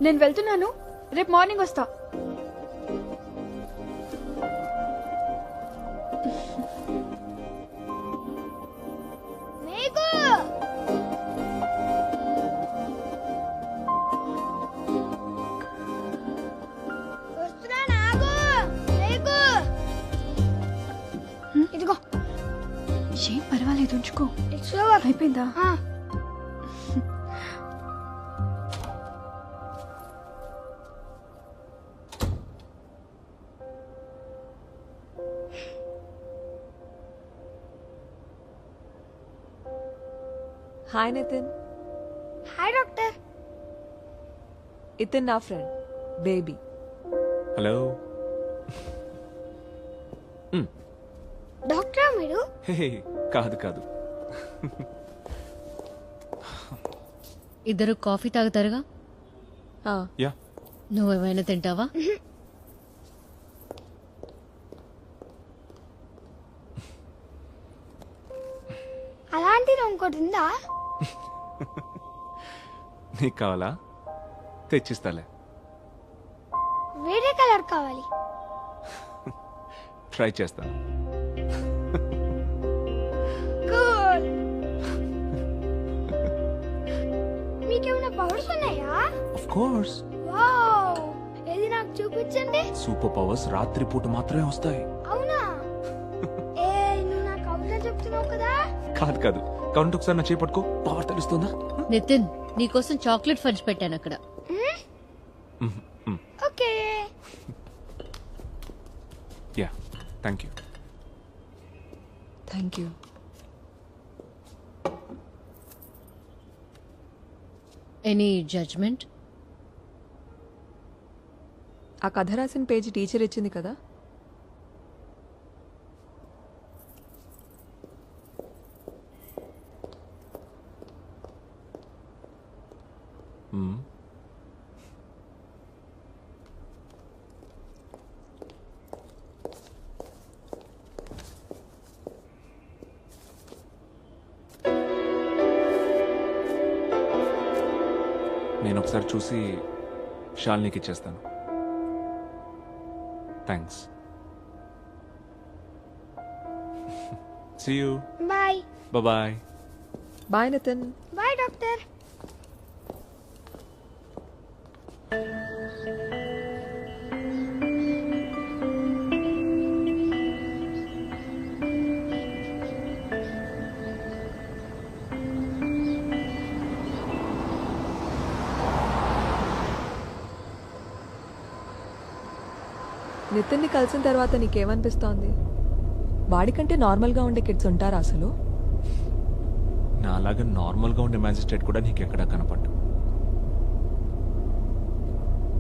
నేను వెళ్తున్నాను, రేపు మార్నింగ్ వస్తా. ఇదిగో. ఏం పర్వాలేదు, ఉంచుకో. అయిపోయిందా? హాయ్ నితిన్. Hi doctor. ఇతన్ నా ఫ్రెండ్ బేబీ. హలో. డాక్టరా మీరు? హే కాదు కాదు. ఇద్దరు కాఫీ తాగుతారుగా? యా. నువ్వేమైనా తింటావా? అలాంటిది ఇంకోటి ఉందా? నీకు కావాలా? తెచ్చిస్తాలే. వేరే కలర్ కావాలి. ట్రై చేస్తాను. కూల్. మీకేమైనా పవర్స్ ఉన్నాయా? Of course. వావ్, ఏది నాకు చూపించండి. సూపర్ పవర్స్ రాత్రిపూట మాత్రమే వస్తాయి. అవునా? ఏ నువ్వు నాకు అవునా చెప్తున్నావు కదా? కాదు కాదు, కౌంట్ ఒకసారి నా చేపట్టుకో, పవర్ తెలుస్తుందా? నితిన్, నీకోసం చాక్లెట్ ఫడ్జ్ పెట్టాను అక్కడ. Okay. Yeah, thank you. Thank you. Any judgement? ఆ కథ రాసిన పేజీ టీచర్ ఇచ్చింది కదా. నేను ఒకసారి చూసి షాల్నీకి ఇచ్చేస్తాను. Thanks. See you. Bye. Bye. Bye Nitin. Bye doctor. నితిన్ని కలిసిన తర్వాత నీకేమనిపిస్తోంది? వాడికంటే నార్మల్గా ఉండే కిడ్స్ ఉంటారా అసలు? నా అలాగే నార్మల్గా ఉండే మ్యాజిస్ట్రేట్ కూడా నీకు ఎక్కడా కనపడ్డు.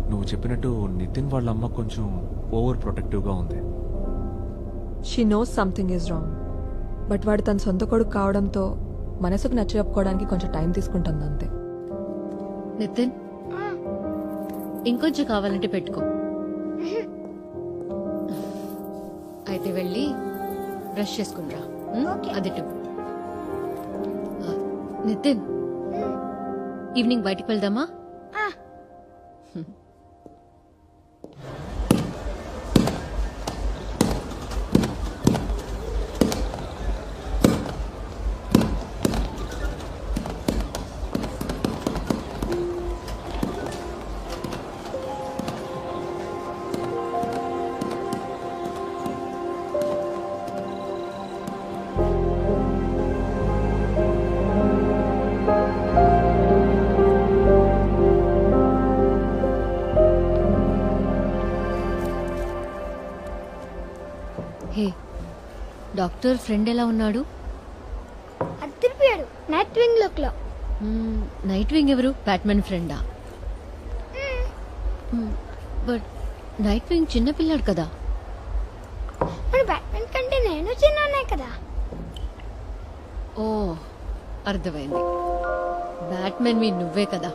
నువ్వు చెప్పినట్టు నితిన్ వాళ్ళ అమ్మ కొంచెం ఓవర్ ప్రొటెక్టివ్గా ఉంది. She knows something is wrong. But వాడు తన సొంత కొడుకు కావడంతో మనసుకు నచ్చజెప్పుకోవడానికి కొంచెం టైం తీసుకుంటుంది అంతే. నితిన్, ఇంకొంచెం కావాలంటే పెట్టుకో. అయితే వెళ్ళి బ్రష్ చేసుకుంటా. అది టిప్. నితిన్, ఈవినింగ్ బయటికి వెళ్దామా? హే, డాక్టర్ ఫ్రెండ్ ఎలా ఉన్నాడు? అద్దరిపోయాడు. నైట్ వింగ్ లుక్ లో. నైట్ వింగ్ ఎవరు? బ్యాట్మెన్ ఫ్రెండా? బట్ నైట్ వింగ్ చిన్నపిల్లాడు కదా. మరి బ్యాట్మెన్ కంటే నేను చిన్ననే కదా. ఓ, అర్థమైంది. బ్యాట్మెన్ మీ నువ్వే కదా.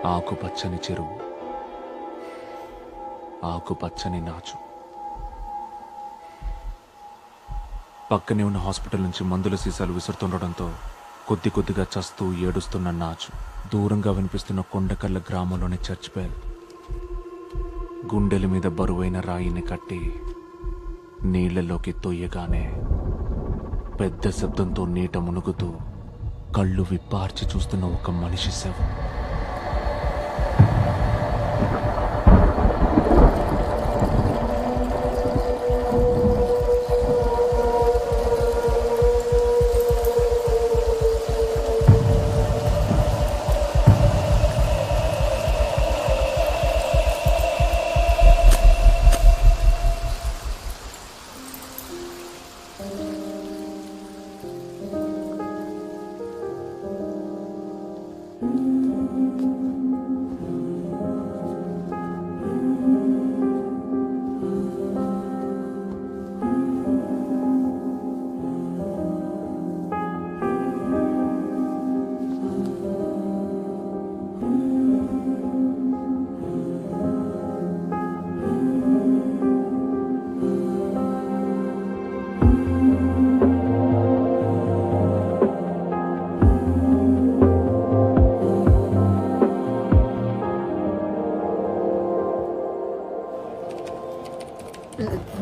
ఆకుపచ్చని చెరువు, ఆకుపచ్చని నాచు. పక్కనే ఉన్న హాస్పిటల్ నుంచి మందుల సీసాలు విసురుతుండడంతో కొద్ది కొద్దిగా చస్తూ ఏడుస్తున్న నాచు దూరంగా వినిపిస్తున్న కొండకల్ల గ్రామంలోని చర్చ్ బెల్. గుండెల మీద బరువైన రాయిని కట్టి నీళ్లలోకి తొయ్యగానే పెద్ద శబ్దంతో నీట మునుగుతూ కళ్ళు విప్పార్చి చూస్తున్న ఒక మనిషి శవం.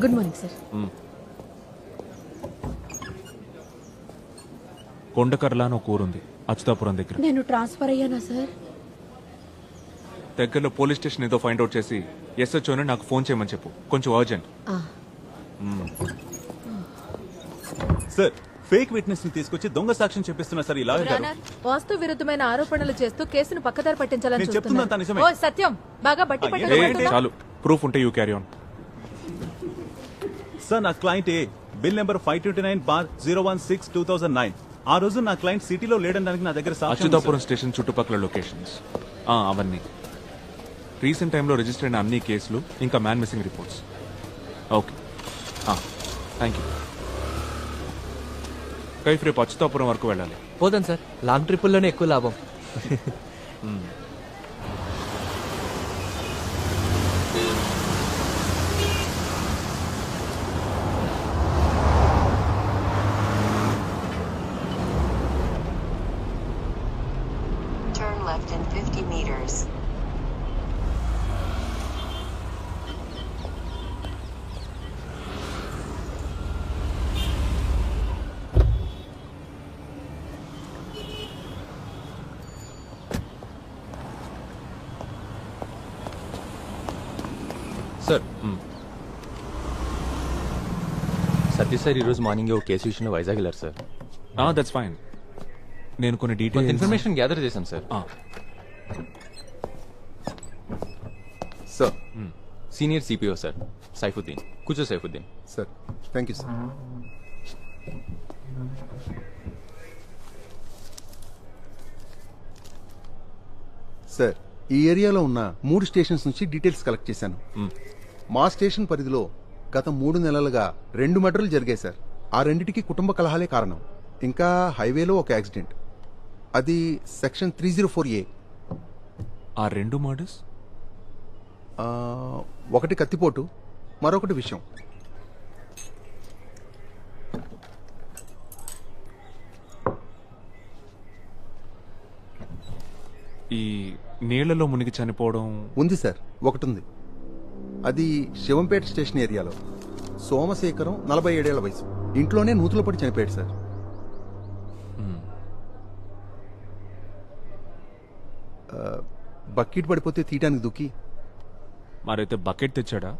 Good morning sir. కొండకర్ల అని ఒక ఊరుంది అచ్యుతాపురం దగ్గర. నేను ట్రాన్స్ఫర్ అయ్యానా సార్? దగ్గరలో పోలీస్ స్టేషన్ ఏదో ఫైండ్ అవుట్ చేసి ఎస్హెచ్ఓని నాకు ఫోన్ చేయమని చెప్పు, కొంచెం అర్జెంట్. సార్, ఫేక్ విట్నెస్ ని తీసుకొచ్చి దొంగ సాక్ష్యం చెప్పిస్తున్నా సార్ ఈ లాయర్ గారు. వాస్తు విరుద్ధమైన ఆరోపణలు చేస్తూ కేసును పక్కదారి పట్టించాలని నేను చెప్తున్నంత నిజమే. ఓ సత్యం, బాగా బట్టి ఏంటి? పట్టడం. చాలు, ప్రూఫ్ ఉంటే యూ క్యారీ ఆన్. సార్, నా క్లయింట్ ఏ బిల్ నెంబర్ 529/016/2009. ఆ రోజు నా క్లయింట్ సిటీలో లేడనడానికి నా దగ్గర సాక్ష్యం ఉంది, అచ్యుతాపురం స్టేషన్ చుట్టుపక్కల లొకేషన్స్ అవన్నీ, రీసెంట్ టైంలో రిజిస్టర్ అయిన అన్ని కేసులు, ఇంకా man missing reports. Okay, thank you. Kaif రేపు అచ్యుతాపురం వరకు వెళ్ళాలి. పోదాం సార్, లాంగ్ ట్రిప్పుల్లోనే ఎక్కువ లాభం. Turn left in 50 meters. Sir, Satya sir ఈరోజు మార్నింగ్ ఒక కేసు విషయంలో వైజాగ్ వెళ్ళారు సార్. That's fine. నేను కొన్ని కొంత డీటెయిల్స్ ఇన్ఫర్మేషన్ గ్యాదర్ చేశాం sir. Sir, senior CPO sir Saifuddin. కూర్చో Saifuddin. Sir, thank you sir. Sir, ఈ ఏరియాలో ఉన్న 3 స్టేషన్స్ నుంచి డీటెయిల్స్ కలెక్ట్ చేశాను. మా స్టేషన్ పరిధిలో గత 3 నెలలుగా 2 మర్డర్లు జరిగాయి సార్. ఆ రెండిటికి కుటుంబ కలహాలే కారణం. ఇంకా హైవేలో ఒక యాక్సిడెంట్, అది సెక్షన్ 304A. ఆ 2 మర్డర్స్? ఒకటి కత్తిపోటు, మరొకటి విషయం. ఈ నీళ్లలో మునిగి చనిపోవడం ఉంది సార్, ఒకటి ఉంది. అది శివంపేట స్టేషన్ ఏరియాలో. సోమశేఖరం, 47 ఏళ్ల వయసు. ఇంట్లోనే నూతులు పడి చనిపోయాడు సార్. బకెట్ పడిపోతే తీయడానికి దుక్కి. మరైతే బకెట్ తెచ్చాడా?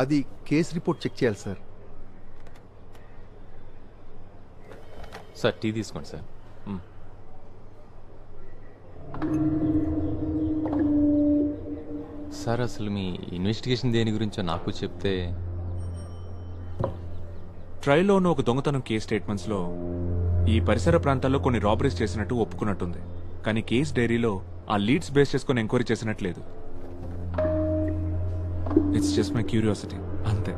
అది కేసు రిపోర్ట్ చెక్ చేయాలి సార్. సార్, టీ తీసుకోండి సార్. సార్, అసలు మీ ఇన్వెస్టిగేషన్ దేని గురించో నాకు చెప్తే. ట్రైల్లో ఉన్న ఒక దొంగతనం కేస్ స్టేట్మెంట్స్లో ఈ పరిసర ప్రాంతాల్లో కొన్ని రాబరీస్ చేసినట్టు ఒప్పుకున్నట్టుంది. కానీ కేస్ డైరీలో ఆ లీడ్స్ బేస్ చేసుకుని ఎంక్వైరీ చేసినట్లేదు. ఇట్స్ జస్ట్ మై క్యూరియాసిటీ, అంతే.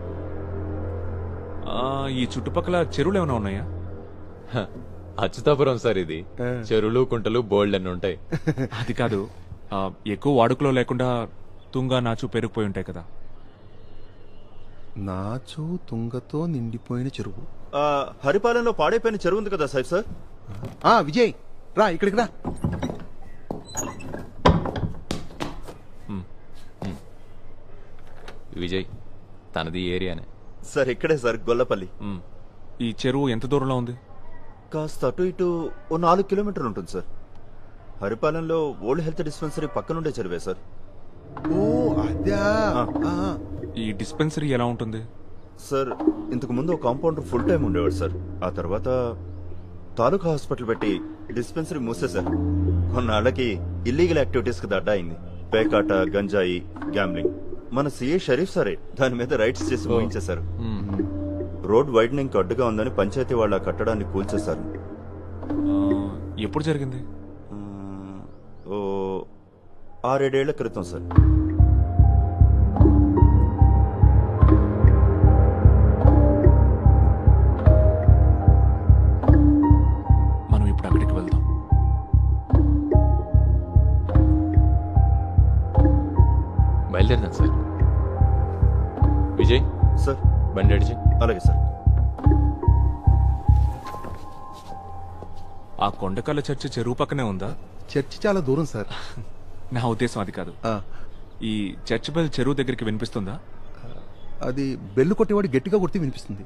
ఈ చుట్టుపక్కల చెరువులు ఏమైనా ఉన్నాయా? అచ్యుతాపురం సార్ ఇది చెరువులు కుంటలు బోల్డ్ అన్ని ఉంటాయి. అది కాదు, ఎక్కువ వాడుకలో లేకుండా తుంగా నాచు పెరిగిపోయి ఉంటాయి కదా. నాచు తుంగతో నిండిపోయిన చెరువు. హరిపాలెంలో పాడైపోయిన చెరువు ఉంది కదా సార్. విజయ్ రా ఇక్కడికి రా. విజయ్ తనది ఏరియానే సార్. ఇక్కడే సార్, గొల్లపల్లి. ఈ చెరువు ఎంత దూరంలో ఉంది? కాస్త అటు ఇటు ఓ 4 కిలోమీటర్లు ఉంటుంది సార్. హరిపాలెంలో ఓల్డ్ హెల్త్ డిస్పెన్సరీ పక్కనుండే చెరువే సార్. ఓ అదా. ఈ డిస్పెన్సరీ ఎలా ఉంటుంది? సార్, ఇంతకు ముందు ఒక కాంపౌండర్ ఫుల్ టైం ఉండేవాడు సార్. ఆ తర్వాత తాలూకా హాస్పిటల్ పెట్టి డిస్పెన్సరీ మూసేశారు. కొన్నాళ్ళకి ఇల్లీగల్ యాక్టివిటీస్ కి అడ్డా అయింది. పేకాట, గంజాయి, గ్యాంబ్లింగ్. మన సిఏ షరీఫ్ సారే దాని మీద రైట్స్ చేసి ముగించేశారు. రోడ్ వైడనింగ్ అడ్డుగా ఉందని పంచాయతీ వాళ్ళ కట్టడాన్ని కూల్చేశారు. ఎప్పుడు జరిగింది? ఓ 6-7 ఏళ్ల క్రితం సార్. మనం ఇప్పుడు అక్కడికి వెళ్దాం. బయలుదేరదాం సార్. విజయ్ సార్, బండి అడిచి. అలాగే సార్. ఆ కొండకల్ల చర్చి చెరువు పక్కనే ఉందా? చర్చి చాలా దూరం సార్. నా ఉద్దేశం అది కాదు. ఆ, ఈ చర్చ్ బెల్ చెరువు దగ్గరికి వినిపిస్తుందా? అది బెల్లు కొట్టేవాడు గట్టిగా కొడితే వినిపిస్తుంది.